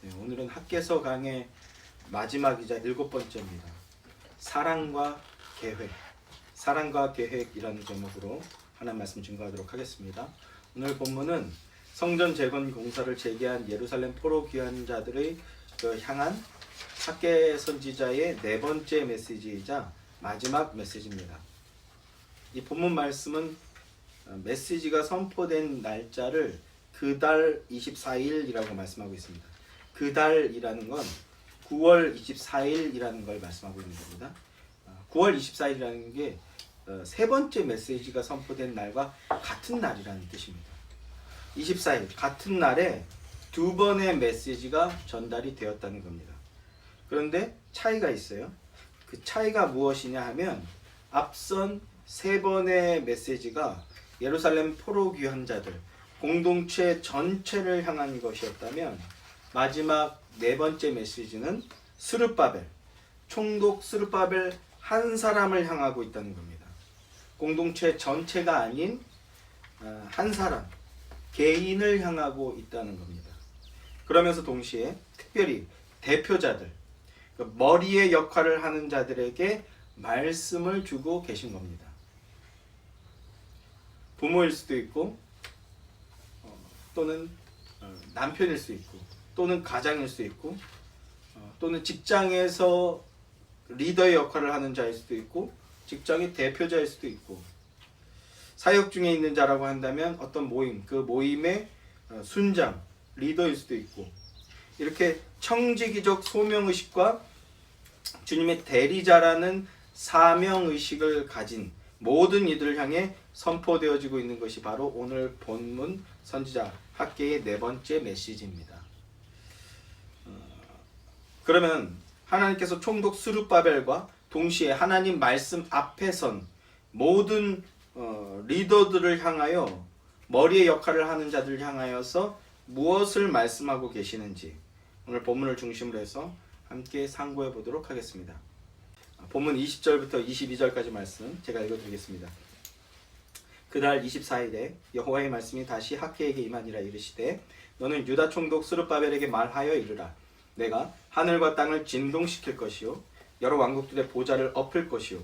네, 오늘은 학개서 강의 마지막이자 7번째입니다. 사랑과 계획. 사랑과 계획이라는 제목으로 하나님 말씀 증거하도록 하겠습니다. 오늘 본문은 성전 재건 공사를 재개한 예루살렘 포로 귀환 자들의 향한 학개 선지자의 4번째 메시지이자 마지막 메시지입니다. 이 본문 말씀은 메시지가 선포된 날짜를 그달 24일이라고 말씀하고 있습니다. 그달이라는 건 9월 24일이라는 걸 말씀하고 있는 겁니다. 9월 24일이라는 게 세 번째 메시지가 선포된 날과 같은 날이라는 뜻입니다. 24일 같은 날에 두 번의 메시지가 전달이 되었다는 겁니다. 그런데 차이가 있어요. 그 차이가 무엇이냐 하면 앞선 세 번의 메시지가 예루살렘 포로 귀환자들 공동체 전체를 향한 것이었다면 마지막 4번째 메시지는 스룹바벨 총독 스룹바벨 한 사람을 향하고 있다는 겁니다. 공동체 전체가 아닌 한 사람 개인을 향하고 있다는 겁니다. 그러면서 동시에 특별히 대표자들 머리의 역할을 하는 자들에게 말씀을 주고 계신 겁니다. 부모일 수도 있고 또는 남편일 수 있고 또는 가장일 수 있고 또는 직장에서 리더의 역할을 하는 자일 수도 있고 직장의 대표자일 수도 있고 사역 중에 있는 자라고 한다면 어떤 모임, 그 모임의 순장, 리더일 수도 있고 이렇게 청지기적 소명의식과 주님의 대리자라는 사명의식을 가진 모든 이들을 향해 선포되어지고 있는 것이 바로 오늘 본문 선지자 학개의 4번째 메시지입니다. 그러면 하나님께서 총독 스룹바벨과 동시에 하나님 말씀 앞에 선 모든 리더들을 향하여 머리의 역할을 하는 자들을 향하여서 무엇을 말씀하고 계시는지 오늘 본문을 중심으로 해서 함께 상고해 보도록 하겠습니다. 본문 20절부터 22절까지 말씀 제가 읽어드리겠습니다. 그날 24일에 여호와의 말씀이 다시 학개에게 임하니라. 이르시되 너는 유다 총독 스룹바벨에게 말하여 이르라. 내가 하늘과 땅을 진동시킬 것이요 여러 왕국들의 보좌를 엎을 것이요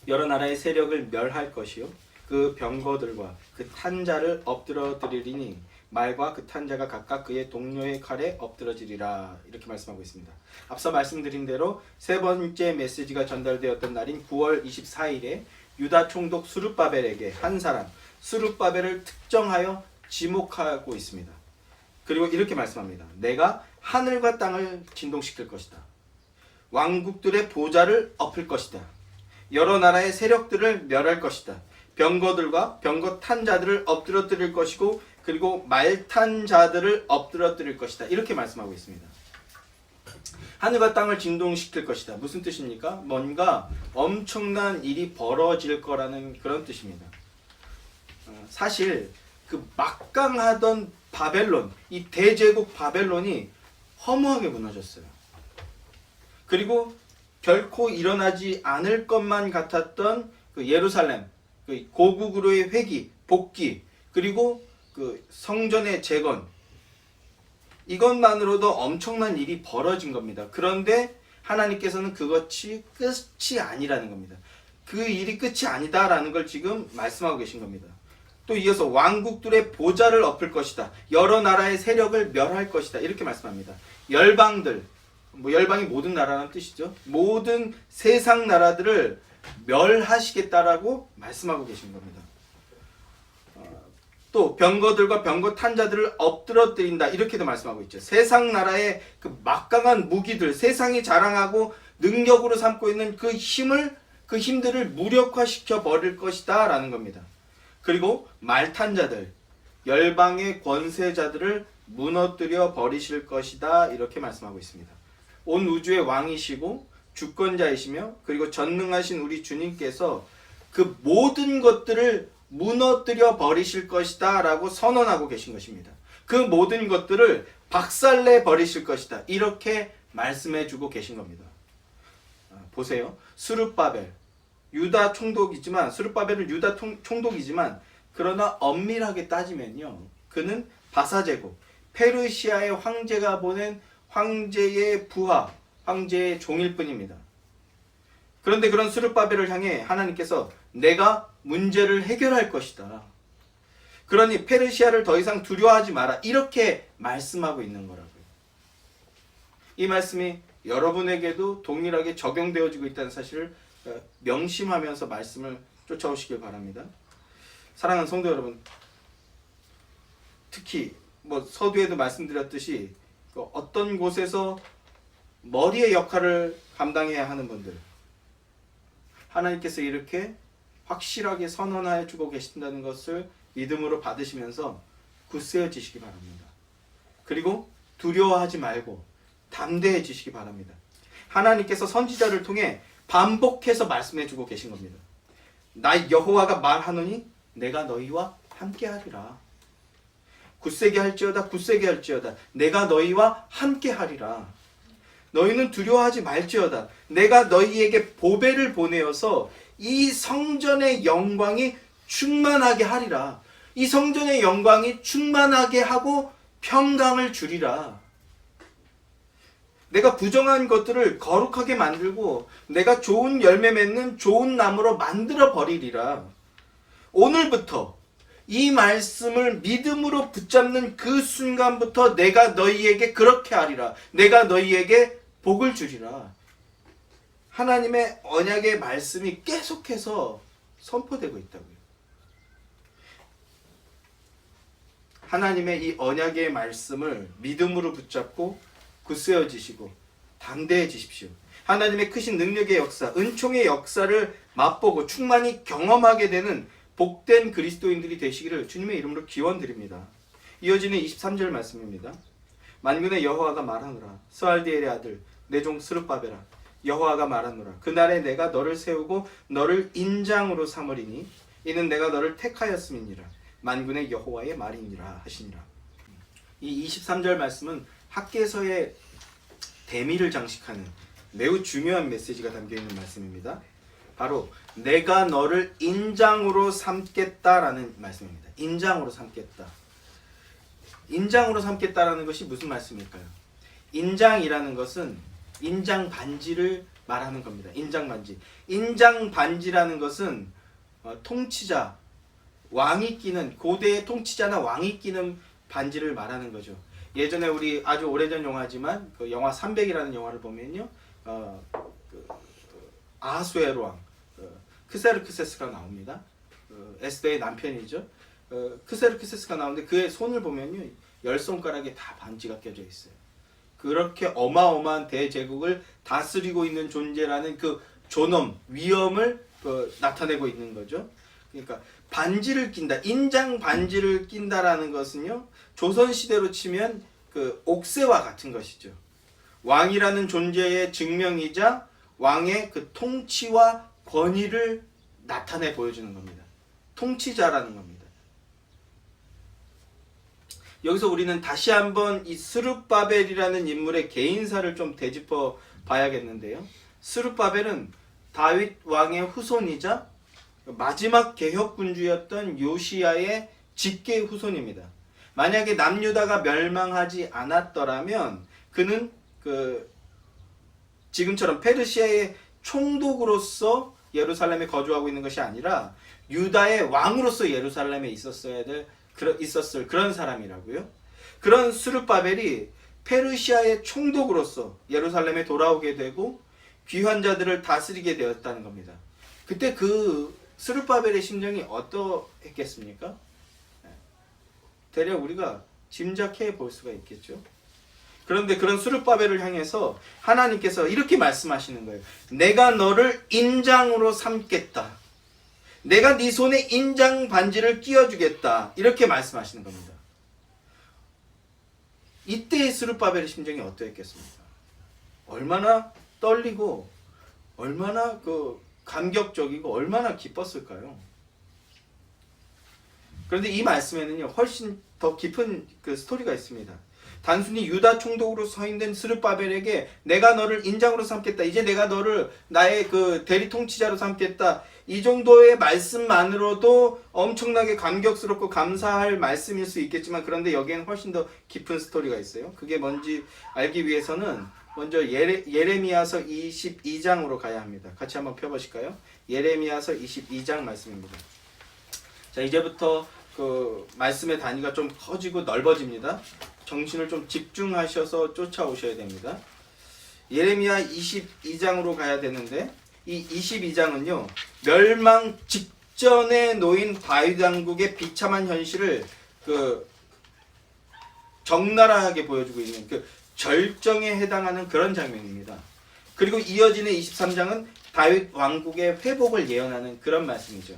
여러 나라의 세력을 멸할 것이요 그 병거들과 그 탄자를 엎드러뜨리리니 말과 그 탄자가 각각 그의 동료의 칼에 엎드러지리라. 이렇게 말씀하고 있습니다. 앞서 말씀드린 대로 세 번째 메시지가 전달되었던 날인 9월 24일에 유다 총독 스룹바벨에게 한 사람 스룹바벨을 특정하여 지목하고 있습니다. 그리고 이렇게 말씀합니다. 내가 하늘과 땅을 진동시킬 것이다. 왕국들의 보좌를 엎을 것이다. 여러 나라의 세력들을 멸할 것이다. 병거들과 병거 탄 자들을 엎드러뜨릴 것이고 그리고 말 탄 자들을 엎드러뜨릴 것이다. 이렇게 말씀하고 있습니다. 하늘과 땅을 진동시킬 것이다. 무슨 뜻입니까? 뭔가 엄청난 일이 벌어질 거라는 그런 뜻입니다. 사실 그 막강하던 바벨론, 이 대제국 바벨론이 허무하게 무너졌어요. 그리고 결코 일어나지 않을 것만 같았던 그 예루살렘, 그 고국으로의 회귀, 복귀, 그리고 그 성전의 재건, 이것만으로도 엄청난 일이 벌어진 겁니다. 그런데 하나님께서는 그것이 끝이 아니라는 겁니다. 그 일이 끝이 아니다라는 걸 지금 말씀하고 계신 겁니다. 또 이어서 왕국들의 보좌를 엎을 것이다. 여러 나라의 세력을 멸할 것이다. 이렇게 말씀합니다. 열방들, 열방이 모든 나라라는 뜻이죠. 모든 세상 나라들을 멸하시겠다라고 말씀하고 계신 겁니다. 또 병거들과 병거 탄자들을 엎드러뜨린다. 이렇게도 말씀하고 있죠. 세상 나라의 그 막강한 무기들, 세상이 자랑하고 능력으로 삼고 있는 그 힘들을 무력화시켜 버릴 것이다 라는 겁니다. 그리고 말탄자들, 열방의 권세자들을 무너뜨려 버리실 것이다. 이렇게 말씀하고 있습니다. 온 우주의 왕이시고 주권자이시며 그리고 전능하신 우리 주님께서 그 모든 것들을 무너뜨려 버리실 것이다 라고 선언하고 계신 것입니다. 그 모든 것들을 박살내 버리실 것이다. 이렇게 말씀해 주고 계신 겁니다. 보세요. 스룹바벨, 유다 총독이지만 스룹바벨은 유다 총독이지만 그러나 엄밀하게 따지면요. 그는 바사 제국, 페르시아의 황제가 보낸 황제의 부하, 황제의 종일 뿐입니다. 그런데 그런 스룹바벨을 향해 하나님께서 내가 문제를 해결할 것이다. 그러니 페르시아를 더 이상 두려워하지 마라. 이렇게 말씀하고 있는 거라고요. 이 말씀이 여러분에게도 동일하게 적용되어지고 있다는 사실을 명심하면서 말씀을 쫓아오시길 바랍니다. 사랑하는 성도 여러분, 특히 서두에도 말씀드렸듯이 어떤 곳에서 머리의 역할을 감당해야 하는 분들, 하나님께서 이렇게 확실하게 선언하여 주고 계신다는 것을 믿음으로 받으시면서 굳세어지시기 바랍니다. 그리고 두려워하지 말고 담대해지시기 바랍니다. 하나님께서 선지자를 통해 반복해서 말씀해 주고 계신 겁니다. 나 여호와가 말하노니 내가 너희와 함께하리라. 굳세게 할지어다, 굳세게 할지어다. 내가 너희와 함께하리라. 너희는 두려워하지 말지어다. 내가 너희에게 보배를 보내어서 이 성전의 영광이 충만하게 하리라. 이 성전의 영광이 충만하게 하고 평강을 주리라. 내가 부정한 것들을 거룩하게 만들고 내가 좋은 열매 맺는 좋은 나무로 만들어 버리리라. 오늘부터 이 말씀을 믿음으로 붙잡는 그 순간부터 내가 너희에게 그렇게 하리라. 내가 너희에게 복을 주리라. 하나님의 언약의 말씀이 계속해서 선포되고 있다고요. 하나님의 이 언약의 말씀을 믿음으로 붙잡고 굳세어지시고 담대해지십시오. 하나님의 크신 능력의 역사, 은총의 역사를 맛보고 충만히 경험하게 되는 복된 그리스도인들이 되시기를 주님의 이름으로 기원드립니다. 이어지는 23절 말씀입니다. 만군의 여호와가 말하노라. 스알디엘의 아들 내 종 스룹바벨아, 여호와가 말하노라. 그날에 내가 너를 세우고 너를 인장으로 삼으리니 이는 내가 너를 택하였음이니라. 만군의 여호와의 말이니라 하시니라. 이 23절 말씀은 학개서의 대미를 장식하는 매우 중요한 메시지가 담겨있는 말씀입니다. 바로 내가 너를 인장으로 삼겠다라는 말씀입니다. 인장으로 삼겠다. 인장으로 삼겠다라는 것이 무슨 말씀일까요? 인장이라는 것은 인장 반지를 말하는 겁니다. 인장 반지. 인장 반지라는 것은 통치자, 왕이 끼는, 고대의 통치자나 왕이 끼는 반지를 말하는 거죠. 예전에 우리 아주 오래전 영화지만 그 영화 300이라는 영화를 보면요, 아하수에로 왕 크세르크세스가 나옵니다. 에스더의 남편이죠. 크세르크세스가 나오는데 그의 손을 보면요, 10손가락에 다 반지가 껴져 있어요. 그렇게 어마어마한 대제국을 다스리고 있는 존재라는 그 존엄, 위엄을 나타내고 있는 거죠. 그러니까 반지를 낀다, 인장 반지를 낀다라는 것은요, 조선시대로 치면 그 옥새와 같은 것이죠. 왕이라는 존재의 증명이자 왕의 그 통치와 권위를 나타내 보여주는 겁니다. 통치자라는 겁니다. 여기서 우리는 다시 한번 이 스룹바벨이라는 인물의 개인사를 좀 되짚어 봐야겠는데요. 스룹바벨은 다윗 왕의 후손이자 마지막 개혁군주였던 요시야의 직계 후손입니다. 만약에 남유다가 멸망하지 않았더라면 그는 지금처럼 페르시아의 총독으로서 예루살렘에 거주하고 있는 것이 아니라 유다의 왕으로서 예루살렘에 있었을 그런 사람이라고요. 그런 스룹바벨이 페르시아의 총독으로서 예루살렘에 돌아오게 되고 귀환 자들을 다스리게 되었다는 겁니다. 그때 그 스룹바벨의 심정이 어떠했겠습니까? 대략 우리가 짐작해 볼 수가 있겠죠. 그런데 그런 스룹바벨을 향해서 하나님께서 이렇게 말씀하시는 거예요. 내가 너를 인장으로 삼겠다. 내가 네 손에 인장 반지를 끼워주겠다. 이렇게 말씀하시는 겁니다. 이때의 스룹바벨의 심정이 어떠했겠습니까? 얼마나 떨리고 얼마나 감격적이고 얼마나 기뻤을까요? 그런데 이 말씀에는요, 훨씬 더 깊은 그 스토리가 있습니다. 단순히 유다 총독으로 서인된 스룹바벨에게 내가 너를 인장으로 삼겠다. 이제 내가 너를 나의 그 대리 통치자로 삼겠다. 이 정도의 말씀만으로도 엄청나게 감격스럽고 감사할 말씀일 수 있겠지만, 그런데 여기에는 훨씬 더 깊은 스토리가 있어요. 그게 뭔지 알기 위해서는 먼저 예레미야서 22장으로 가야 합니다. 같이 한번 펴보실까요? 예레미야서 22장 말씀입니다. 자, 이제부터 그 말씀의 단위가 좀 커지고 넓어집니다. 정신을 좀 집중하셔서 쫓아오셔야 됩니다. 예레미야 22장으로 가야 되는데, 이 22장은요 멸망 직전에 놓인 다윗 왕국의 비참한 현실을 그 적나라하게 보여주고 있는 그 절정에 해당하는 그런 장면입니다. 그리고 이어지는 23장은 다윗 왕국의 회복을 예언하는 그런 말씀이죠.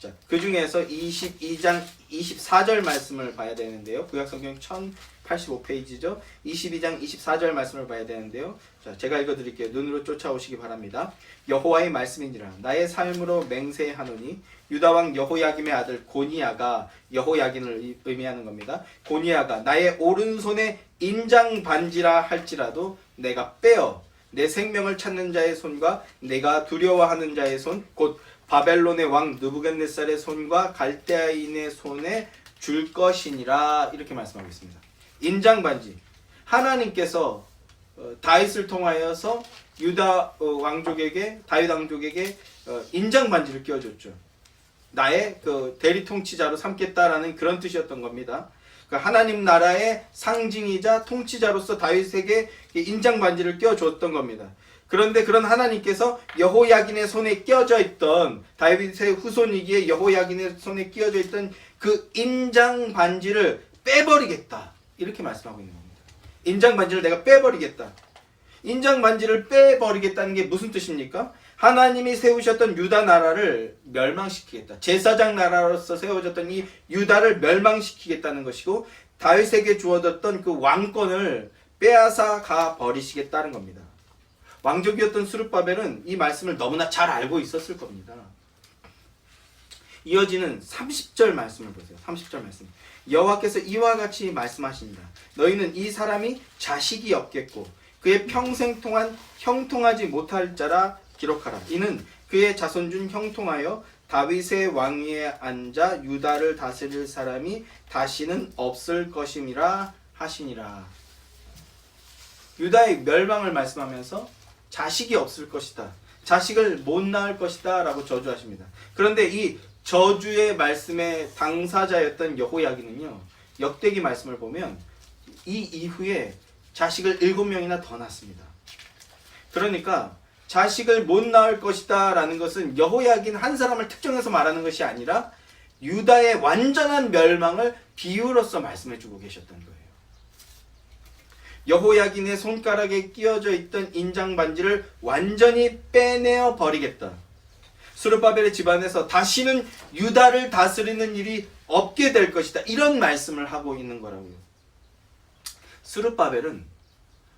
자, 그 중에서 22장 24절 말씀을 봐야 되는데요. 구약성경 1085페이지죠. 22장 24절 말씀을 봐야 되는데요. 자, 제가 읽어드릴게요. 눈으로 쫓아오시기 바랍니다. 여호와의 말씀이니라. 나의 삶으로 맹세하노니 유다왕 여호야김의 아들 고니야가, 여호야긴을 의미하는 겁니다. 고니야가 나의 오른손에 인장 반지라 할지라도 내가 빼어 내 생명을 찾는 자의 손과 내가 두려워하는 자의 손, 곧 바벨론의 왕 느부갓네살의 손과 갈대아인의 손에 줄 것이니라, 이렇게 말씀하고 있습니다. 인장 반지, 하나님께서 다윗을 통하여서 유다 왕족에게, 다윗 왕족에게 인장 반지를 끼워줬죠. 나의 그 대리 통치자로 삼겠다라는 그런 뜻이었던 겁니다. 하나님 나라의 상징이자 통치자로서 다윗에게 인장 반지를 끼워줬던 겁니다. 그런데 그런 하나님께서 여호야긴의 손에 끼어져 있던, 다윗의 후손이기에 여호야긴의 손에 끼어져 있던 그 인장 반지를 빼버리겠다, 이렇게 말씀하고 있는 겁니다. 인장 반지를 내가 빼버리겠다. 인장 반지를 빼버리겠다는 게 무슨 뜻입니까? 하나님이 세우셨던 유다 나라를 멸망시키겠다. 제사장 나라로서 세워졌던 이 유다를 멸망시키겠다는 것이고, 다윗에게 주어졌던 그 왕권을 빼앗아 가 버리시겠다는 겁니다. 왕족이었던 스룹바벨은 이 말씀을 너무나 잘 알고 있었을 겁니다. 이어지는 30절 말씀을 보세요. 30절 말씀. 여호와께서 이와 같이 말씀하십니다. 너희는 이 사람이 자식이 없겠고 그의 평생 동안 형통하지 못할 자라 기록하라. 이는 그의 자손 중 형통하여 다윗의 왕위에 앉아 유다를 다스릴 사람이 다시는 없을 것임이라 하시니라. 유다의 멸망을 말씀하면서 자식이 없을 것이다, 자식을 못 낳을 것이다 라고 저주하십니다. 그런데 이 저주의 말씀의 당사자였던 여호야긴은요, 역대기 말씀을 보면 이 이후에 자식을 7명이나 더 낳습니다. 그러니까 자식을 못 낳을 것이다 라는 것은 여호야긴 한 사람을 특정해서 말하는 것이 아니라 유다의 완전한 멸망을 비유로서 말씀해주고 계셨던 거예요. 여호야긴의 손가락에 끼어져 있던 인장 반지를 완전히 빼내어 버리겠다. 스룹바벨의 집안에서 다시는 유다를 다스리는 일이 없게 될 것이다. 이런 말씀을 하고 있는 거라고요. 스룹바벨은,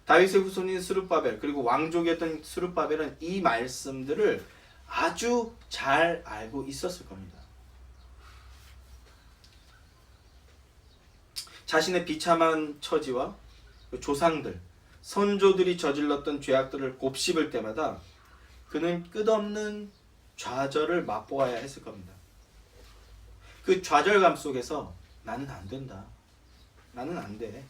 다윗의 후손인 스룹바벨, 그리고 왕족이었던 스룹바벨은 이 말씀들을 아주 잘 알고 있었을 겁니다. 자신의 비참한 처지와 조상들, 선조들이 저질렀던 죄악들을 곱씹을 때마다 그는 끝없는 좌절을 맛보아야 했을 겁니다. 그 좌절감 속에서 나는 안 된다, 나는 안 돼,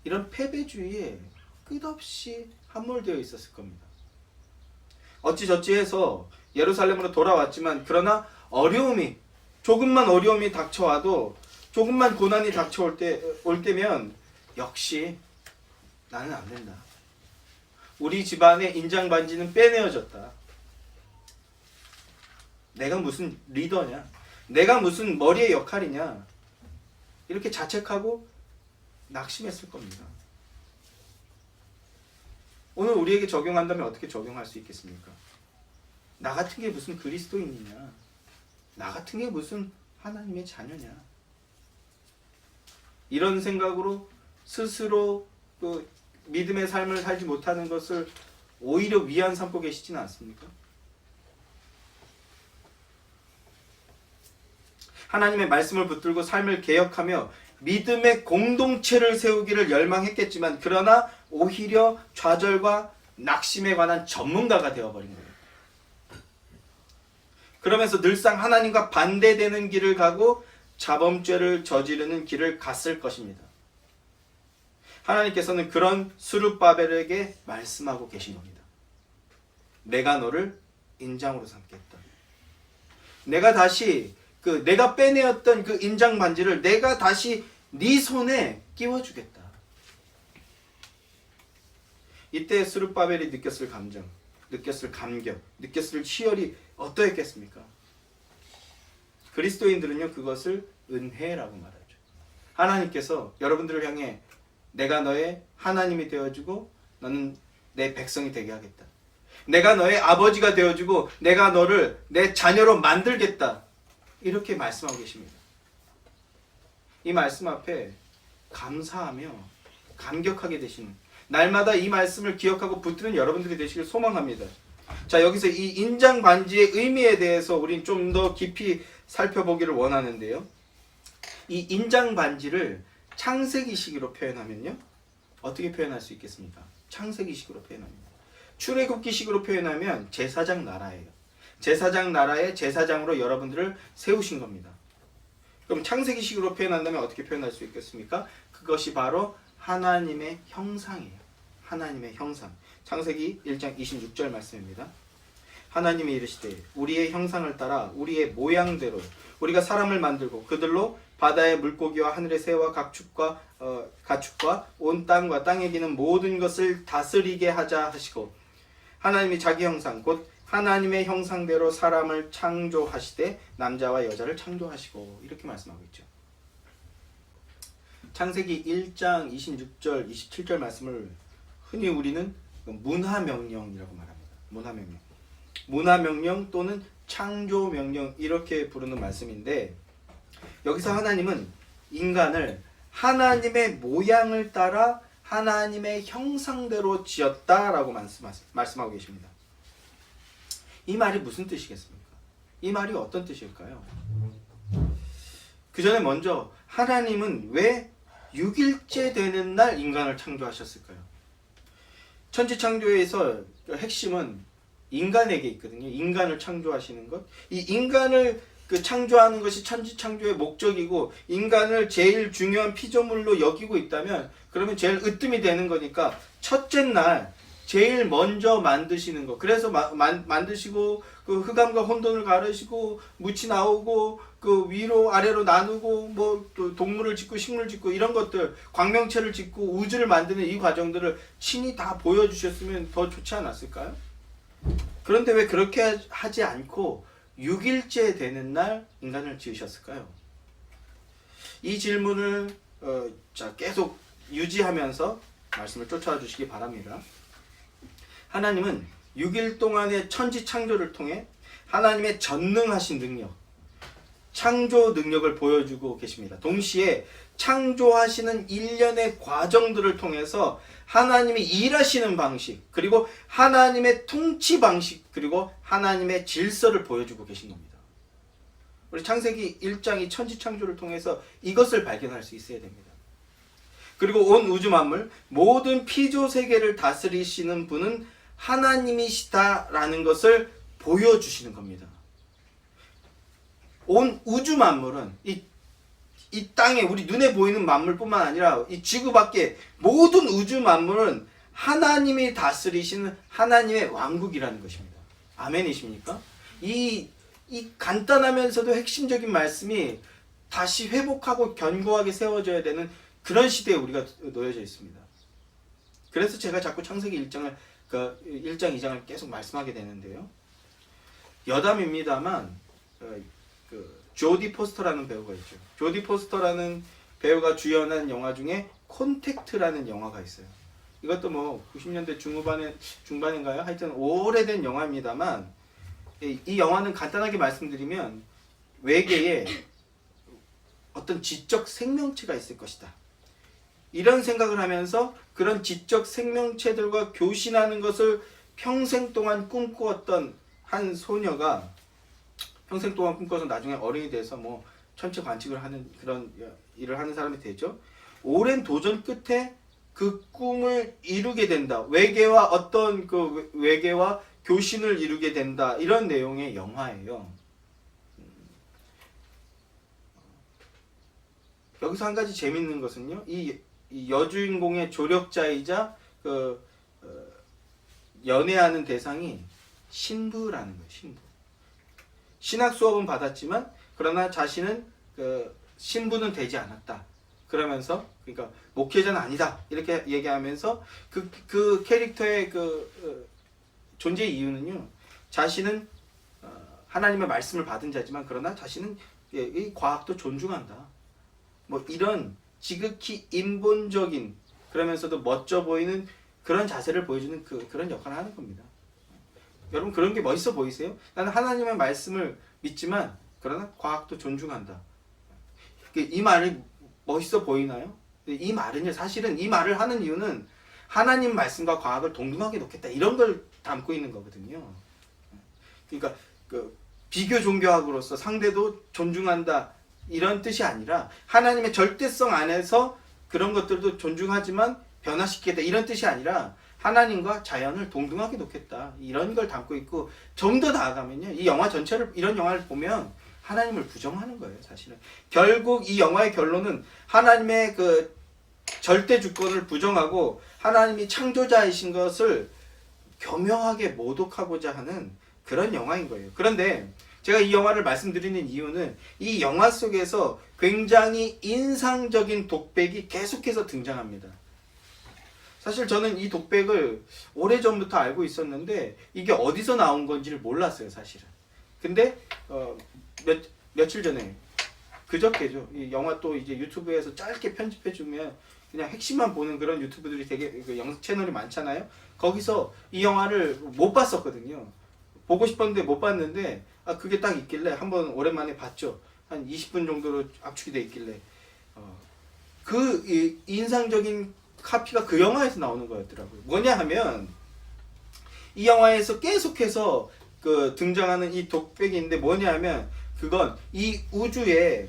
이런 패배주의에 끝없이 함몰되어 있었을 겁니다. 어찌저찌 해서 예루살렘으로 돌아왔지만, 그러나 조금만 어려움이 닥쳐와도, 조금만 고난이 닥쳐올 때면 역시 나는 안 된다. 우리 집안의 인장 반지는 빼내어졌다. 내가 무슨 리더냐? 내가 무슨 머리의 역할이냐? 이렇게 자책하고 낙심했을 겁니다. 오늘 우리에게 적용한다면 어떻게 적용할 수 있겠습니까? 나 같은 게 무슨 그리스도인이냐? 나 같은 게 무슨 하나님의 자녀냐? 이런 생각으로 스스로 그 믿음의 삶을 살지 못하는 것을 오히려 위안 삼고 계시지는 않습니까? 하나님의 말씀을 붙들고 삶을 개혁하며 믿음의 공동체를 세우기를 열망했겠지만 그러나 오히려 좌절과 낙심에 관한 전문가가 되어버린 거예요. 그러면서 늘상 하나님과 반대되는 길을 가고 자범죄를 저지르는 길을 갔을 것입니다. 하나님께서는 그런 스룹바벨에게 말씀하고 계신 겁니다. 내가 너를 인장으로 삼겠다. 내가 다시 내가 빼내었던 그 인장 반지를 내가 다시 네 손에 끼워주겠다. 이때 스룹바벨이 느꼈을 감정, 느꼈을 감격, 느꼈을 희열이 어떠했겠습니까? 그리스도인들은요 그것을 은혜라고 말하죠. 하나님께서 여러분들을 향해 내가 너의 하나님이 되어주고 너는 내 백성이 되게 하겠다. 내가 너의 아버지가 되어주고 내가 너를 내 자녀로 만들겠다. 이렇게 말씀하고 계십니다. 이 말씀 앞에 감사하며 감격하게 되시는, 날마다 이 말씀을 기억하고 붙드는 여러분들이 되시길 소망합니다. 자, 여기서 이 인장 반지의 의미에 대해서 우린 좀 더 깊이 살펴보기를 원하는데요. 이 인장 반지를 창세기식으로 표현하면요, 어떻게 표현할 수 있겠습니까? 창세기식으로 표현합니다. 출애굽기식으로 표현하면 제사장 나라예요. 제사장 나라의 제사장으로 여러분들을 세우신 겁니다. 그럼 창세기식으로 표현한다면 어떻게 표현할 수 있겠습니까? 그것이 바로 하나님의 형상이에요. 하나님의 형상. 창세기 1장 26절 말씀입니다. 하나님이 이르시되 우리의 형상을 따라 우리의 모양대로 우리가 사람을 만들고 그들로 바다의 물고기와 하늘의 새와 가축과 온 땅과 땅에 기는 모든 것을 다스리게 하자 하시고, 하나님이 자기 형상 곧 하나님의 형상대로 사람을 창조하시되 남자와 여자를 창조하시고, 이렇게 말씀하고 있죠. 창세기 1장 26절 27절 말씀을 흔히 우리는 문화명령이라고 말합니다. 문화명령 또는 창조명령, 이렇게 부르는 말씀인데, 여기서 하나님은 인간을 하나님의 모양을 따라 하나님의 형상대로 지었다라고 말씀하고 계십니다. 이 말이 무슨 뜻이겠습니까? 이 말이 어떤 뜻일까요? 그 전에 먼저 하나님은 왜 6일째 되는 날 인간을 창조하셨을까요? 천지창조에서 핵심은 인간에게 있거든요. 인간을 창조하시는 것. 이 인간을 창조하는 것이 천지창조의 목적이고, 인간을 제일 중요한 피조물로 여기고 있다면 그러면 제일 으뜸이 되는 거니까 첫째 날 제일 먼저 만드시는 거. 그래서 만드시고 그 흑암과 혼돈을 가르시고 무치 나오고 그 위로 아래로 나누고 뭐 또 동물을 짓고 식물 짓고 이런 것들, 광명체를 짓고 우주를 만드는 이 과정들을 친히 다 보여주셨으면 더 좋지 않았을까요? 그런데 왜 그렇게 하지 않고 6일째 되는 날 인간을 지으셨을까요? 이 질문을 계속 유지하면서 말씀을 쫓아와 주시기 바랍니다. 하나님은 6일 동안의 천지 창조를 통해 하나님의 전능하신 능력, 창조 능력을 보여주고 계십니다. 동시에 창조하시는 일련의 과정들을 통해서 하나님이 일하시는 방식, 그리고 하나님의 통치 방식, 그리고 하나님의 질서를 보여주고 계신 겁니다. 우리 창세기 1장이 천지 창조를 통해서 이것을 발견할 수 있어야 됩니다. 그리고 온 우주 만물, 모든 피조 세계를 다스리시는 분은 하나님이시다라는 것을 보여주시는 겁니다. 온 우주 만물은 이 땅에 우리 눈에 보이는 만물뿐만 아니라 이 지구 밖에 모든 우주 만물은 하나님이 다스리시는 하나님의 왕국이라는 것입니다. 아멘이십니까? 이 간단하면서도 핵심적인 말씀이 다시 회복하고 견고하게 세워져야 되는 그런 시대에 우리가 놓여져 있습니다. 그래서 제가 자꾸 창세기 1장, 2장을 계속 말씀하게 되는데요. 여담입니다만 조디 포스터라는 배우가 있죠. 조디 포스터라는 배우가 주연한 영화 중에 콘택트라는 영화가 있어요. 이것도 뭐 90년대 중반인가요? 하여튼 오래된 영화입니다만, 이 영화는 간단하게 말씀드리면 외계에 어떤 지적 생명체가 있을 것이다, 이런 생각을 하면서 그런 지적 생명체들과 교신하는 것을 평생 동안 꿈꾸었던 한 소녀가 평생 동안 꿈꿔서 나중에 어른이 돼서 뭐 천체 관측을 하는 그런 일을 하는 사람이 되죠. 오랜 도전 끝에 그 꿈을 이루게 된다. 외계와 어떤 그 외계와 교신을 이루게 된다. 이런 내용의 영화예요. 여기서 한 가지 재밌는 것은요. 이 여주인공의 조력자이자 그 연애하는 대상이 신부라는 거예요. 신부. 신학 수업은 받았지만 그러나 자신은 그 신부는 되지 않았다. 그러면서 그러니까 목회자는 아니다. 이렇게 얘기하면서 그 캐릭터의 존재 이유는요. 자신은 하나님의 말씀을 받은 자지만 그러나 자신은 이 과학도 존중한다. 뭐 이런 지극히 인본적인 그러면서도 멋져 보이는 그런 자세를 보여주는 그런 역할을 하는 겁니다. 여러분 그런 게 멋있어 보이세요? 나는 하나님의 말씀을 믿지만 그러나 과학도 존중한다. 이 말이 멋있어 보이나요? 이 말은요 사실은 이 말을 하는 이유는 하나님 말씀과 과학을 동등하게 놓겠다 이런 걸 담고 있는 거거든요. 그러니까 비교 종교학으로서 상대도 존중한다 이런 뜻이 아니라 하나님의 절대성 안에서 그런 것들도 존중하지만 변화시키겠다 이런 뜻이 아니라 하나님과 자연을 동등하게 놓겠다 이런 걸 담고 있고 좀 더 나아가면요 이 영화 전체를 이런 영화를 보면 하나님을 부정하는 거예요 사실은. 결국 이 영화의 결론은 하나님의 그 절대 주권을 부정하고 하나님이 창조자이신 것을 교묘하게 모독하고자 하는 그런 영화인 거예요. 그런데 제가 이 영화를 말씀드리는 이유는 이 영화 속에서 굉장히 인상적인 독백이 계속해서 등장합니다. 사실 저는 이 독백을 오래전부터 알고 있었는데 이게 어디서 나온 건지를 몰랐어요 사실은. 근데 며칠 전에 그저께죠. 이 영화 또 이제 유튜브에서 짧게 편집해주면 그냥 핵심만 보는 그런 유튜브들이 되게 영상 채널이 많잖아요. 거기서 이 영화를 못 봤었거든요. 보고 싶었는데 못 봤는데 그게 딱 있길래 한번 오랜만에 봤죠. 한 20분 정도로 압축이 돼 있길래 그 인상적인 카피가 그 영화에서 나오는 거였더라고요. 뭐냐 하면 이 영화에서 계속해서 등장하는 이 독백이 있는데 뭐냐 하면 그건 이 우주에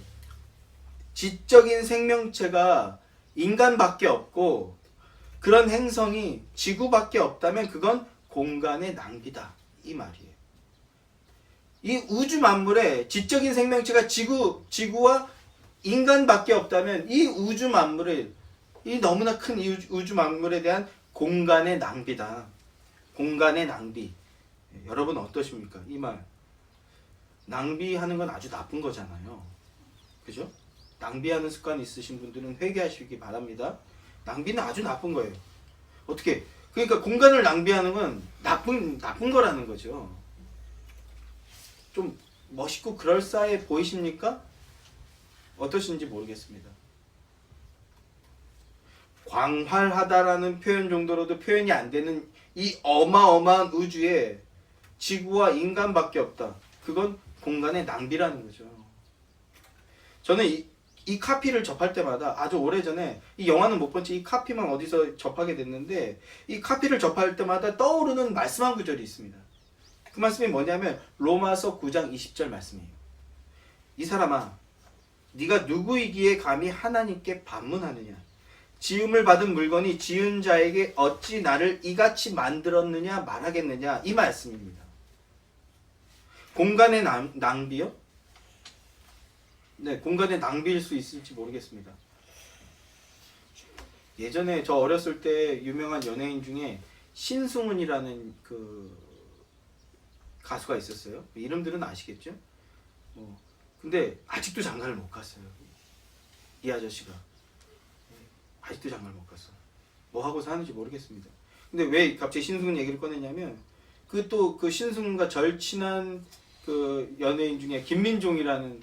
지적인 생명체가 인간밖에 없고 그런 행성이 지구밖에 없다면 그건 공간의 낭비다 이 말이에요. 이 우주 만물에 지적인 생명체가 지구와 인간밖에 없다면 이 우주 만물을 이 너무나 큰 우주 만물에 대한 공간의 낭비다. 공간의 낭비. 여러분 어떠십니까? 이 말. 낭비하는 건 아주 나쁜 거잖아요. 그죠? 낭비하는 습관이 있으신 분들은 회개하시기 바랍니다. 낭비는 아주 나쁜 거예요. 어떻게? 그러니까 공간을 낭비하는 건 나쁜 거라는 거죠. 좀 멋있고 그럴싸해 보이십니까? 어떠신지 모르겠습니다. 광활하다라는 표현 정도로도 표현이 안 되는 이 어마어마한 우주에 지구와 인간밖에 없다. 그건 공간의 낭비라는 거죠. 저는 이 카피를 접할 때마다 아주 오래전에 이 영화는 못 본 채 이 카피만 어디서 접하게 됐는데 이 카피를 접할 때마다 떠오르는 말씀 한 구절이 있습니다. 그 말씀이 뭐냐면 로마서 9장 20절 말씀이에요. 이 사람아 네가 누구이기에 감히 하나님께 반문하느냐. 지음을 받은 물건이 지은 자에게 어찌 나를 이같이 만들었느냐 말하겠느냐 이 말씀입니다. 공간의 낭비요? 네, 공간의 낭비일 수 있을지 모르겠습니다. 예전에 저 어렸을 때 유명한 연예인 중에 신승훈이라는 그 가수가 있었어요. 이름들은 아시겠죠? 근데 아직도 장가를 못 갔어요. 이 아저씨가. 아직도 장가를 못 갔어. 뭐 하고 사는지 모르겠습니다. 근데 왜 갑자기 신승훈 얘기를 꺼냈냐면 그 신승훈과 절친한 그 연예인 중에 김민종이라는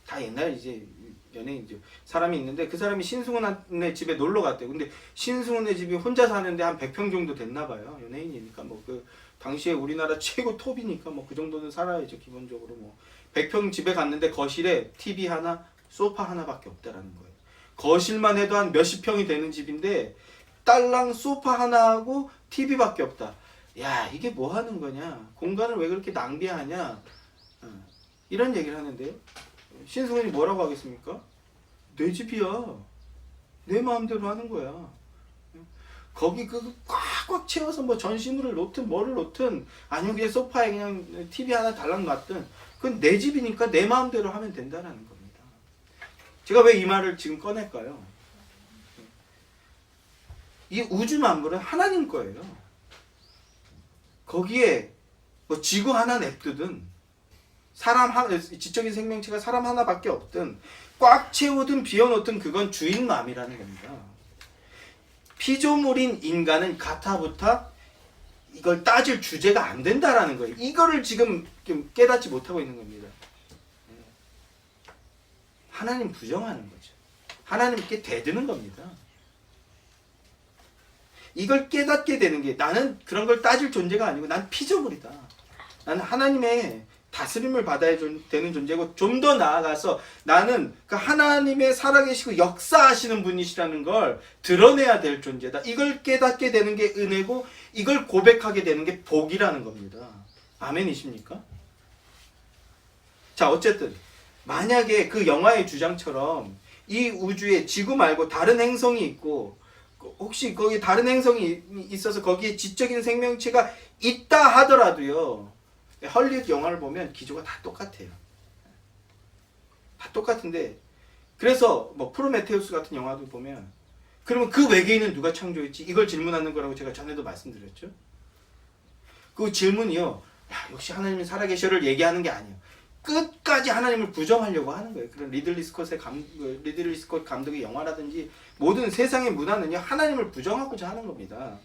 다 옛날 이제 연예인죠. 사람이 있는데 그 사람이 신승훈의 집에 놀러 갔대요. 근데 신승훈의 집이 혼자 사는데 한 100평 정도 됐나 봐요. 연예인이니까 당시에 우리나라 최고 톱이니까 그 정도는 살아야죠. 기본적으로 100평 집에 갔는데 거실에 TV 하나, 소파 하나밖에 없다라는 거예요. 거실만 해도 한 몇십 평이 되는 집인데 딸랑 소파 하나하고 TV밖에 없다. 야 이게 뭐 하는 거냐. 공간을 왜 그렇게 낭비하냐. 이런 얘기를 하는데요. 신승훈이 뭐라고 하겠습니까? 내 집이야. 내 마음대로 하는 거야. 거기 그 꽉꽉 채워서 뭐 전시물을 놓든 뭐를 놓든 아니면 그냥 소파에 그냥 TV 하나 달랑 놨든 그건 내 집이니까 내 마음대로 하면 된다는 겁니다. 제가 왜 이 말을 지금 꺼낼까요? 이 우주 만물은 하나님 거예요. 거기에 뭐 지구 하나 냅두든 사람 하나, 지적인 생명체가 사람 하나밖에 없든 꽉 채우든 비워놓든 그건 주인 마음이라는 겁니다. 피조물인 인간은 가타부타 이걸 따질 주제가 안 된다라는 거예요. 이거를 지금 깨닫지 못하고 있는 겁니다. 하나님 부정하는 거죠. 하나님께 대드는 겁니다. 이걸 깨닫게 되는 게 나는 그런 걸 따질 존재가 아니고 난 피조물이다. 나는 하나님의 다스림을 받아야 되는 존재고 좀 더 나아가서 나는 그 하나님의 살아계시고 역사하시는 분이시라는 걸 드러내야 될 존재다. 이걸 깨닫게 되는 게 은혜고 이걸 고백하게 되는 게 복이라는 겁니다. 아멘이십니까? 자, 어쨌든 만약에 그 영화의 주장처럼 이 우주에 지구 말고 다른 행성이 있고 혹시 거기 다른 행성이 있어서 거기에 지적인 생명체가 있다 하더라도요. 헐리우드 영화를 보면 기조가 다 똑같아요. 다 똑같은데 그래서 뭐 프로메테우스 같은 영화도 보면 그러면 그 외계인은 누가 창조했지? 이걸 질문하는 거라고 제가 전에도 말씀드렸죠. 그 질문이요. 야, 역시 하나님이 살아계셔를 얘기하는 게 아니에요. 끝까지 하나님을 부정하려고 하는 거예요. 그런 리들리 스콧 감독의 영화라든지 모든 세상의 문화는요. 하나님을 부정하고자 하는 겁니다.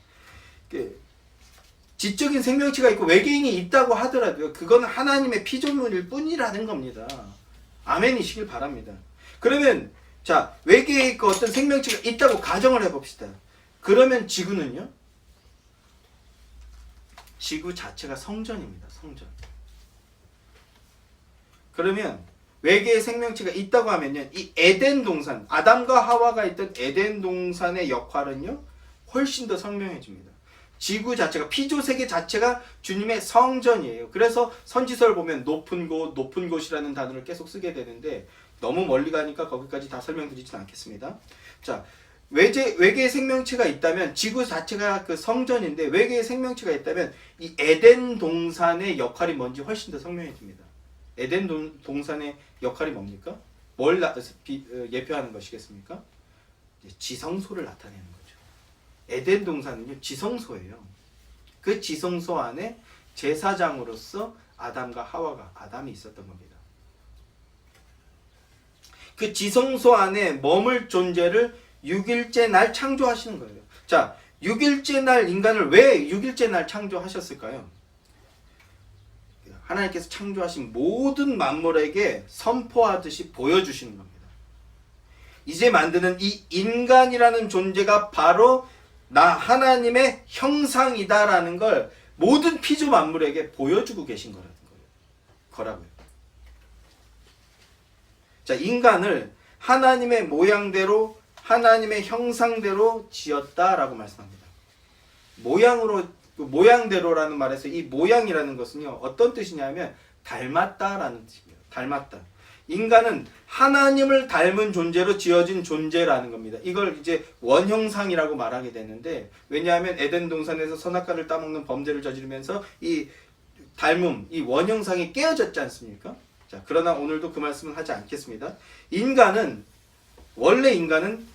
지적인 생명체가 있고 외계인이 있다고 하더라도요. 그건 하나님의 피조물일 뿐이라는 겁니다. 아멘이시길 바랍니다. 그러면 자 외계에 있고 어떤 생명체가 있다고 가정을 해봅시다. 그러면 지구는요? 지구 자체가 성전입니다. 성전. 그러면 외계의 생명체가 있다고 하면요. 이 에덴 동산, 아담과 하와가 있던 에덴 동산의 역할은요. 훨씬 더 선명해집니다. 지구 자체가 피조세계 자체가 주님의 성전이에요. 그래서 선지서를 보면 높은 곳이라는 단어를 계속 쓰게 되는데 너무 멀리 가니까 거기까지 다 설명드리진 않겠습니다. 자, 외계의 생명체가 있다면 지구 자체가 그 성전인데 외계의 생명체가 있다면 이 에덴 동산의 역할이 뭔지 훨씬 더 선명해집니다. 에덴 동산의 역할이 뭡니까? 뭘 예표하는 것이겠습니까? 지성소를 나타내는 거죠. 에덴 동산은요 지성소예요. 그 지성소 안에 제사장으로서 아담과 하와가 아담이 있었던 겁니다. 그 지성소 안에 머물 존재를 6일째 날 창조하시는 거예요. 자, 6일째 날 인간을 왜 6일째 날 창조하셨을까요? 하나님께서 창조하신 모든 만물에게 선포하듯이 보여주시는 겁니다. 이제 만드는 이 인간이라는 존재가 바로 나 하나님의 형상이다라는 걸 모든 피조 만물에게 보여주고 계신 거라고요. 자, 인간을 하나님의 모양대로 하나님의 형상대로 지었다라고 말씀합니다. 모양대로라는 말에서 이 모양이라는 것은요 어떤 뜻이냐면 닮았다라는 뜻이에요. 닮았다. 인간은 하나님을 닮은 존재로 지어진 존재라는 겁니다. 이걸 이제 원형상이라고 말하게 되는데 왜냐하면 에덴 동산에서 선악과를 따먹는 범죄를 저지르면서 이 닮음, 이 원형상이 깨어졌지 않습니까? 자, 그러나 오늘도 그 말씀은 하지 않겠습니다. 원래 인간은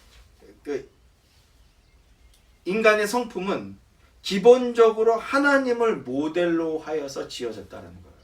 인간의 성품은 기본적으로 하나님을 모델로 하여서 지어졌다는 거예요.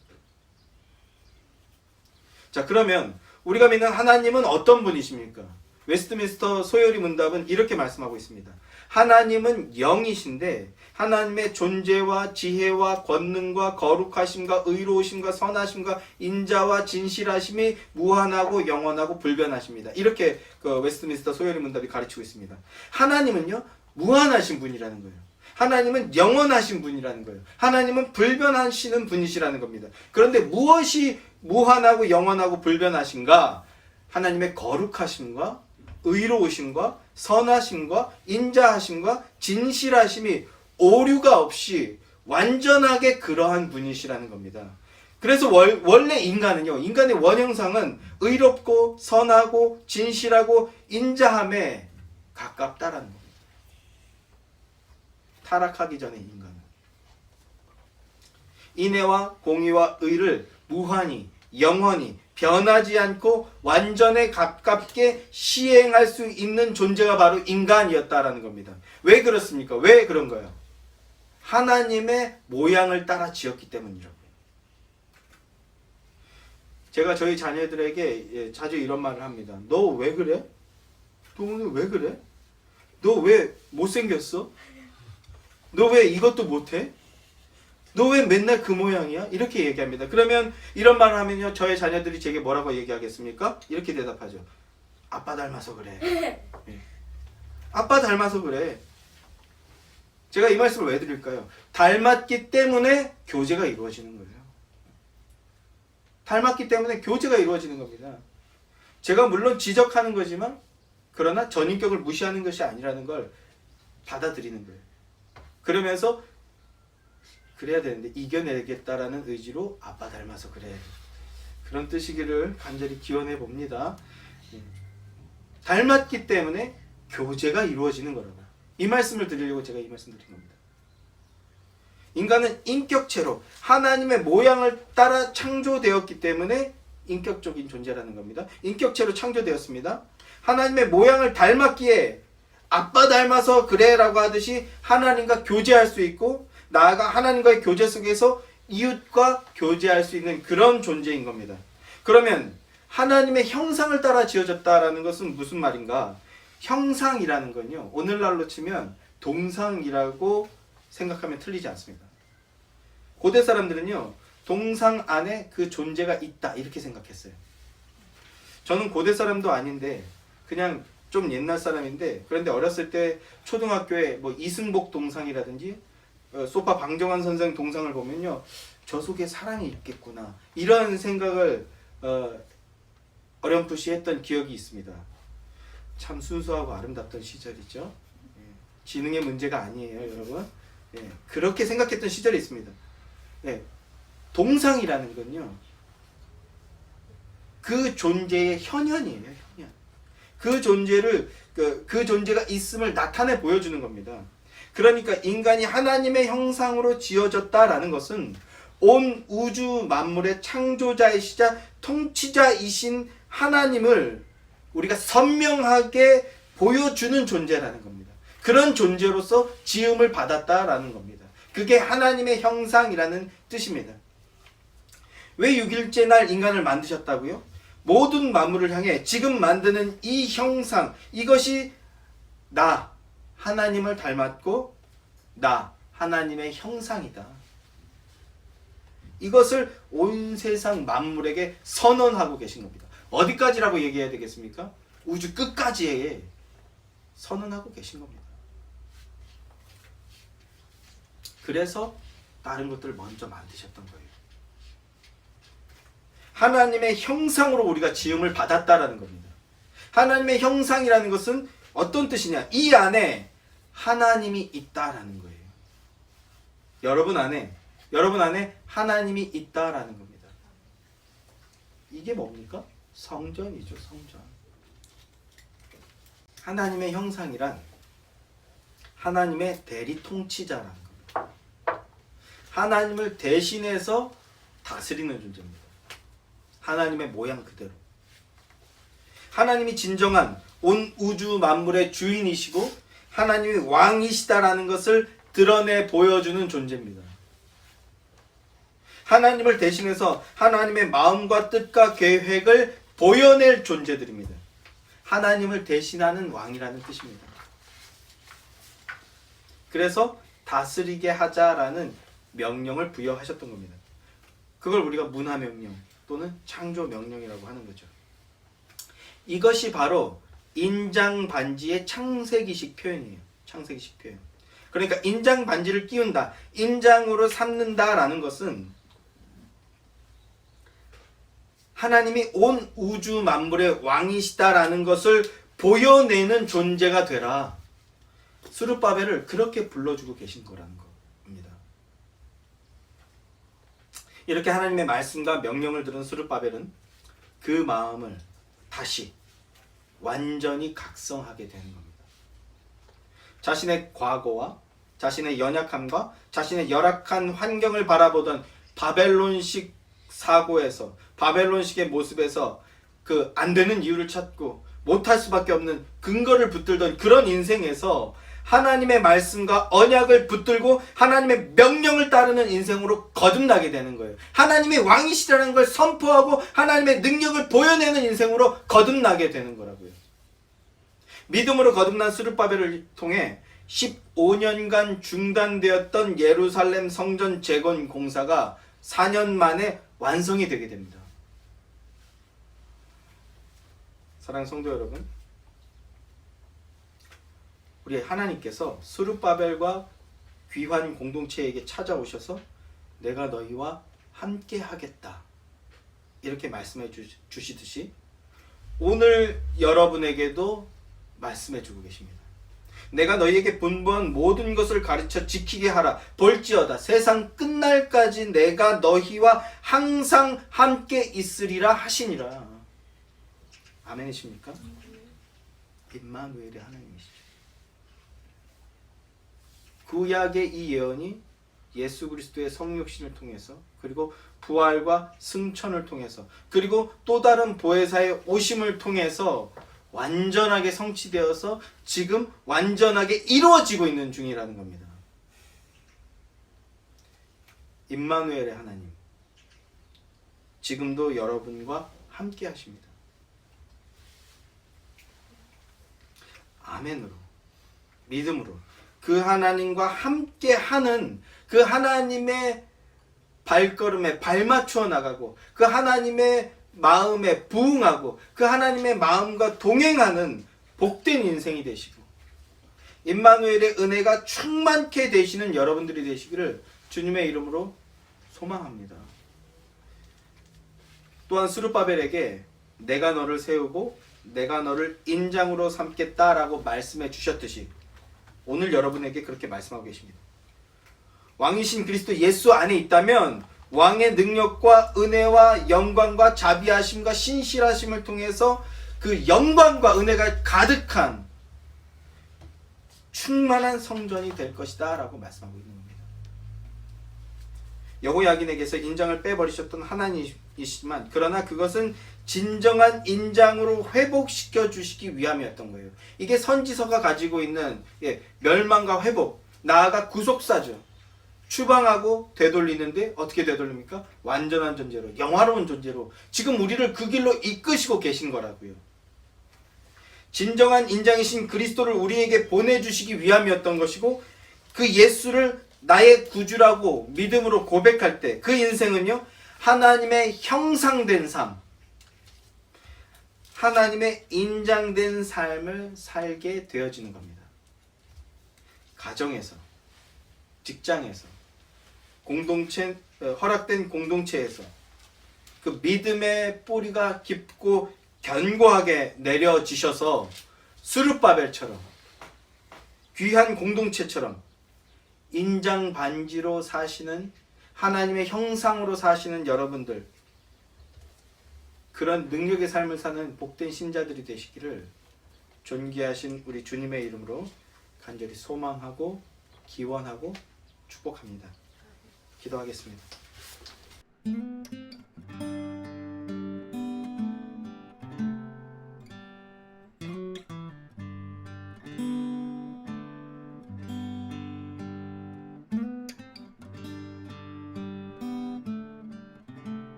자, 그러면 우리가 믿는 하나님은 어떤 분이십니까? 웨스트민스터 소요리 문답은 이렇게 말씀하고 있습니다. 하나님은 영이신데 하나님의 존재와 지혜와 권능과 거룩하심과 의로우심과 선하심과 인자와 진실하심이 무한하고 영원하고 불변하십니다. 이렇게 그 웨스트민스터 소요리 문답이 가르치고 있습니다. 하나님은요 무한하신 분이라는 거예요. 하나님은 영원하신 분이라는 거예요. 하나님은 불변하시는 분이시라는 겁니다. 그런데 무엇이 무한하고 영원하고 불변하신가? 하나님의 거룩하심과 의로우심과 선하심과 인자하심과 진실하심이 오류가 없이 완전하게 그러한 분이시라는 겁니다. 그래서 원래 인간은요, 인간의 원형상은 의롭고 선하고 진실하고 인자함에 가깝다라는 겁니다. 타락하기 전에 인간은 인애와 공의와 의를 무한히 영원히 변하지 않고 완전에 가깝게 시행할 수 있는 존재가 바로 인간이었다라는 겁니다. 왜 그렇습니까? 왜 그런 거예요? 하나님의 모양을 따라 지었기 때문이라고요. 제가 저희 자녀들에게 자주 이런 말을 합니다. 너 왜 그래? 너 오늘 왜 그래? 너 왜 못생겼어? 너 왜 이것도 못해? 너 왜 맨날 그 모양이야? 이렇게 얘기합니다. 그러면 이런 말을 하면요, 저의 자녀들이 제게 뭐라고 얘기하겠습니까? 이렇게 대답하죠. 아빠 닮아서 그래. 네. 아빠 닮아서 그래. 제가 이 말씀을 왜 드릴까요? 닮았기 때문에 교제가 이루어지는 거예요. 닮았기 때문에 교제가 이루어지는 겁니다. 제가 물론 지적하는 거지만 그러나 전인격을 무시하는 것이 아니라는 걸 받아들이는 거예요. 그러면서 그래야 되는데 이겨내겠다라는 의지로 아빠 닮아서 그래. 그런 뜻이기를 간절히 기원해 봅니다. 닮았기 때문에 교제가 이루어지는 거라고. 이 말씀을 드리려고 제가 이 말씀 드린 겁니다. 인간은 인격체로 하나님의 모양을 따라 창조되었기 때문에 인격적인 존재라는 겁니다. 인격체로 창조되었습니다. 하나님의 모양을 닮았기에 아빠 닮아서 그래라고 하듯이 하나님과 교제할 수 있고 나아가 하나님과의 교제 속에서 이웃과 교제할 수 있는 그런 존재인 겁니다. 그러면 하나님의 형상을 따라 지어졌다라는 것은 무슨 말인가? 형상이라는 건요, 오늘날로 치면 동상이라고 생각하면 틀리지 않습니다. 고대 사람들은요, 동상 안에 그 존재가 있다 이렇게 생각했어요. 저는 고대 사람도 아닌데 그냥 좀 옛날 사람인데, 그런데 어렸을 때 초등학교에 뭐 이승복 동상이라든지 소파 방정환 선생 동상을 보면요, 저 속에 사랑이 있겠구나 이런 생각을 어렴풋이 했던 기억이 있습니다. 참 순수하고 아름답던 시절이죠. 지능의 문제가 아니에요, 여러분. 그렇게 생각했던 시절이 있습니다. 동상이라는 건요, 그 존재의 현현이에요, 현현. 그 존재를 그 존재가 있음을 나타내 보여주는 겁니다. 그러니까 인간이 하나님의 형상으로 지어졌다라는 것은 온 우주 만물의 창조자이시자 통치자이신 하나님을 우리가 선명하게 보여주는 존재라는 겁니다. 그런 존재로서 지음을 받았다라는 겁니다. 그게 하나님의 형상이라는 뜻입니다. 왜 6일째 날 인간을 만드셨다고요? 모든 만물을 향해 지금 만드는 이 형상, 이것이 나 하나님을 닮았고 나 하나님의 형상이다. 이것을 온 세상 만물에게 선언하고 계신 겁니다. 어디까지라고 얘기해야 되겠습니까? 우주 끝까지에 선언하고 계신 겁니다. 그래서 다른 것들을 먼저 만드셨던 거예요. 하나님의 형상으로 우리가 지음을 받았다라는 겁니다. 하나님의 형상이라는 것은 어떤 뜻이냐? 이 안에 하나님이 있다라는 거예요. 여러분 안에 하나님이 있다라는 겁니다. 이게 뭡니까? 성전이죠, 성전. 하나님의 형상이란 하나님의 대리 통치자라는 겁니다. 하나님을 대신해서 다스리는 존재입니다. 하나님의 모양 그대로. 하나님이 진정한 온 우주 만물의 주인이시고 하나님이 왕이시다라는 것을 드러내 보여주는 존재입니다. 하나님을 대신해서 하나님의 마음과 뜻과 계획을 보여낼 존재들입니다. 하나님을 대신하는 왕이라는 뜻입니다. 그래서 다스리게 하자라는 명령을 부여하셨던 겁니다. 그걸 우리가 문화명령 또는 창조명령이라고 하는 거죠. 이것이 바로 인장반지의 창세기식 표현이에요. 창세기식 표현. 그러니까 인장반지를 끼운다, 인장으로 삼는다라는 것은 하나님이 온 우주 만물의 왕이시다라는 것을 보여내는 존재가 되라. 스룹바벨을 그렇게 불러주고 계신 거라는 겁니다. 이렇게 하나님의 말씀과 명령을 들은 스룹바벨은 그 마음을 다시 완전히 각성하게 되는 겁니다. 자신의 과거와 자신의 연약함과 자신의 열악한 환경을 바라보던 바벨론식 사고에서, 바벨론식의 모습에서 그 안 되는 이유를 찾고 못할 수밖에 없는 근거를 붙들던 그런 인생에서 하나님의 말씀과 언약을 붙들고 하나님의 명령을 따르는 인생으로 거듭나게 되는 거예요. 하나님의 왕이시라는 걸 선포하고 하나님의 능력을 보여내는 인생으로 거듭나게 되는 거라고요. 믿음으로 거듭난 스룹바벨을 통해 15년간 중단되었던 예루살렘 성전 재건 공사가 4년 만에 완성이 되게 됩니다. 사랑하는 성도 여러분, 우리 하나님께서 스룹바벨과 귀환 공동체에게 찾아오셔서 내가 너희와 함께 하겠다 이렇게 말씀해 주시듯이 오늘 여러분에게도 말씀해 주고 계십니다. 내가 너희에게 분부한 모든 것을 가르쳐 지키게 하라. 볼지어다 세상 끝날까지 내가 너희와 항상 함께 있으리라 하시니라. 아멘이십니까? 임마누엘의 하나님이시죠. 구약의 이 예언이 예수 그리스도의 성육신을 통해서, 그리고 부활과 승천을 통해서, 그리고 또 다른 보혜사의 오심을 통해서 완전하게 성취되어서 지금 완전하게 이루어지고 있는 중이라는 겁니다. 임마누엘의 하나님, 지금도 여러분과 함께 하십니다. 아멘으로, 믿음으로 그 하나님과 함께 하는 그 하나님의 발걸음에 발맞추어 나가고 그 하나님의 마음에 부응하고 그 하나님의 마음과 동행하는 복된 인생이 되시고 임마누엘의 은혜가 충만케 되시는 여러분들이 되시기를 주님의 이름으로 소망합니다. 또한 스룹바벨에게 내가 너를 세우고 내가 너를 인장으로 삼겠다라고 말씀해 주셨듯이 오늘 여러분에게 그렇게 말씀하고 계십니다. 왕이신 그리스도 예수 안에 있다면 왕의 능력과 은혜와 영광과 자비하심과 신실하심을 통해서 그 영광과 은혜가 가득한 충만한 성전이 될 것이다 라고 말씀하고 있는 겁니다. 여호야긴에게서 인장을 빼버리셨던 하나님이시지만 그러나 그것은 진정한 인장으로 회복시켜 주시기 위함이었던 거예요. 이게 선지서가 가지고 있는 멸망과 회복, 나아가 구속사죠. 추방하고 되돌리는데 어떻게 되돌립니까? 완전한 존재로, 영화로운 존재로 지금 우리를 그 길로 이끄시고 계신 거라고요. 진정한 인장이신 그리스도를 우리에게 보내주시기 위함이었던 것이고 그 예수를 나의 구주라고 믿음으로 고백할 때 그 인생은요, 하나님의 형상된 삶, 하나님의 인장된 삶을 살게 되어지는 겁니다. 가정에서, 직장에서, 공동체, 허락된 공동체에서 그 믿음의 뿌리가 깊고 견고하게 내려지셔서 스룹바벨처럼 귀한 공동체처럼 인장 반지로 사시는 하나님의 형상으로 사시는 여러분들, 그런 능력의 삶을 사는 복된 신자들이 되시기를 존귀하신 우리 주님의 이름으로 간절히 소망하고 기원하고 축복합니다. 기도하겠습니다.